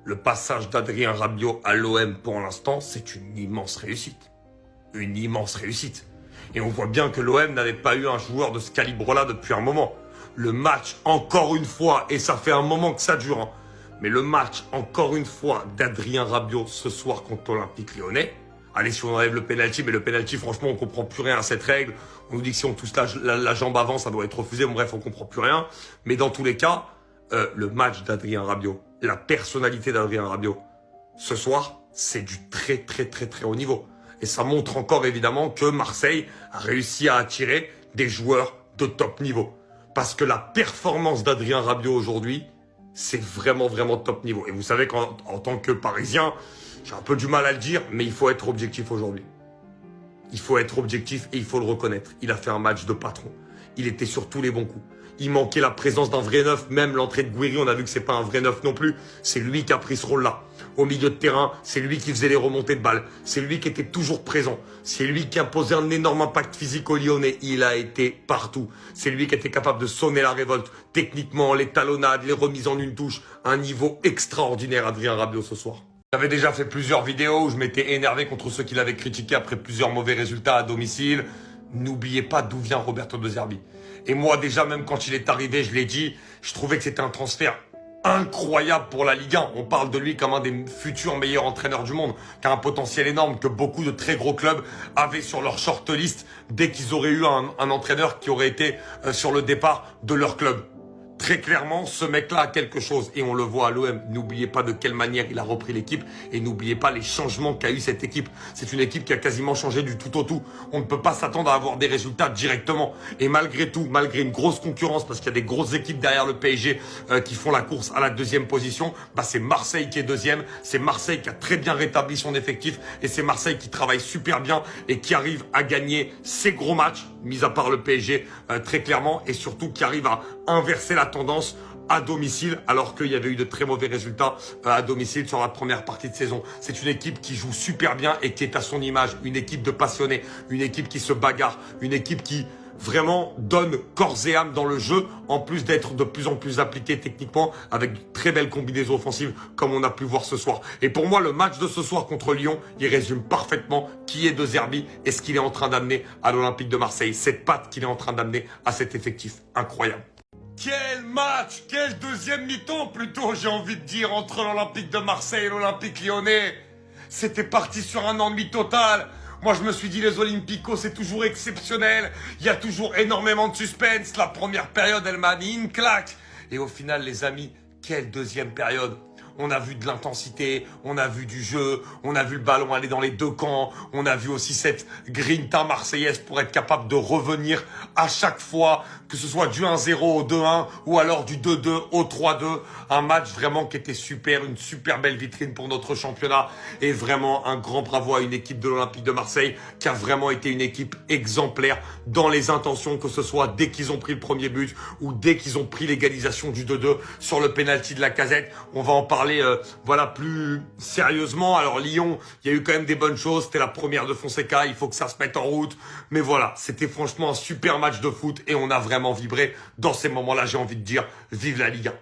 Le passage d'Adrien Rabiot à l'OM pour l'instant, c'est une immense réussite. Une immense réussite. Et on voit bien que l'OM n'avait pas eu un joueur de ce calibre-là depuis un moment. Le match, encore une fois, et ça fait un moment que ça dure, hein, mais le match, encore une fois, d'Adrien Rabiot ce soir contre l'Olympique Lyonnais. Allez, si on enlève le penalty, mais le penalty, franchement, on comprend plus rien à cette règle. On nous dit que si on touche la jambe avant, ça doit être refusé. Bon, bref, on comprend plus rien. Mais dans tous les cas, le match d'Adrien Rabiot, la personnalité d'Adrien Rabiot, ce soir, c'est du très, très, très, très haut niveau. Et ça montre encore, évidemment, que Marseille a réussi à attirer des joueurs de top niveau. Parce que la performance d'Adrien Rabiot aujourd'hui, c'est vraiment, vraiment top niveau. Et vous savez qu'en tant que Parisien, j'ai un peu du mal à le dire, mais il faut être objectif aujourd'hui. Il faut être objectif et il faut le reconnaître. Il a fait un match de patron. Il était sur tous les bons coups. Il manquait la présence d'un vrai neuf. Même l'entrée de Gouiri, on a vu que c'est pas un vrai neuf non plus. C'est lui qui a pris ce rôle-là. Au milieu de terrain, c'est lui qui faisait les remontées de balles. C'est lui qui était toujours présent. C'est lui qui imposait un énorme impact physique aux Lyonnais. Il a été partout. C'est lui qui était capable de sonner la révolte. Techniquement, les talonnades, les remises en une touche. Un niveau extraordinaire, Adrien Rabiot, ce soir. J'avais déjà fait plusieurs vidéos où je m'étais énervé contre ceux qui l'avaient critiqué après plusieurs mauvais résultats à domicile. N'oubliez pas d'où vient Roberto De Zerbi. Et moi déjà, même quand il est arrivé, je l'ai dit, je trouvais que c'était un transfert incroyable pour la Ligue 1. On parle de lui comme un des futurs meilleurs entraîneurs du monde, qui a un potentiel énorme, que beaucoup de très gros clubs avaient sur leur shortlist dès qu'ils auraient eu un entraîneur qui aurait été sur le départ de leur club. Très clairement, ce mec-là a quelque chose et on le voit à l'OM. N'oubliez pas de quelle manière il a repris l'équipe et n'oubliez pas les changements qu'a eu cette équipe. C'est une équipe qui a quasiment changé du tout au tout. On ne peut pas s'attendre à avoir des résultats directement. Et malgré tout, malgré une grosse concurrence, parce qu'il y a des grosses équipes derrière le PSG qui font la course à la deuxième position, bah c'est Marseille qui est deuxième. C'est Marseille qui a très bien rétabli son effectif et c'est Marseille qui travaille super bien et qui arrive à gagner ses gros matchs, mis à part le PSG très clairement, et surtout qui arrive à inverser la tendance à domicile, alors qu'il y avait eu de très mauvais résultats à domicile sur la première partie de saison. C'est une équipe qui joue super bien et qui est à son image, une équipe de passionnés, une équipe qui se bagarre, une équipe qui vraiment donne corps et âme dans le jeu, en plus d'être de plus en plus appliquée techniquement, avec de très belles combinaisons offensives, comme on a pu voir ce soir. Et pour moi, le match de ce soir contre Lyon, il résume parfaitement qui est De Zerbi et ce qu'il est en train d'amener à l'Olympique de Marseille. Cette patte qu'il est en train d'amener à cet effectif. Incroyable. Quel match, quel deuxième mi-temps plutôt, j'ai envie de dire, entre l'Olympique de Marseille et l'Olympique Lyonnais. C'était parti sur un ennui total. Moi, je me suis dit, les Olympicos, c'est toujours exceptionnel. Il y a toujours énormément de suspense. La première période, elle m'a mis une claque. Et au final, les amis, quelle deuxième période. On a vu de l'intensité, on a vu du jeu, on a vu le ballon aller dans les deux camps, on a vu aussi cette grinta marseillaise pour être capable de revenir à chaque fois, que ce soit du 1-0 au 2-1 ou alors du 2-2 au 3-2. Un match vraiment qui était super, une super belle vitrine pour notre championnat et vraiment un grand bravo à une équipe de l'Olympique de Marseille qui a vraiment été une équipe exemplaire dans les intentions, que ce soit dès qu'ils ont pris le premier but ou dès qu'ils ont pris l'égalisation du 2-2 sur le penalty de Lacazette. On va en parler voilà plus sérieusement. Alors Lyon, il y a eu quand même des bonnes choses. C'était la première de Fonseca, il faut que ça se mette en route. Mais voilà, c'était franchement un super match de foot et on a vraiment vibré. Dans ces moments-là, j'ai envie de dire, vive la Ligue 1.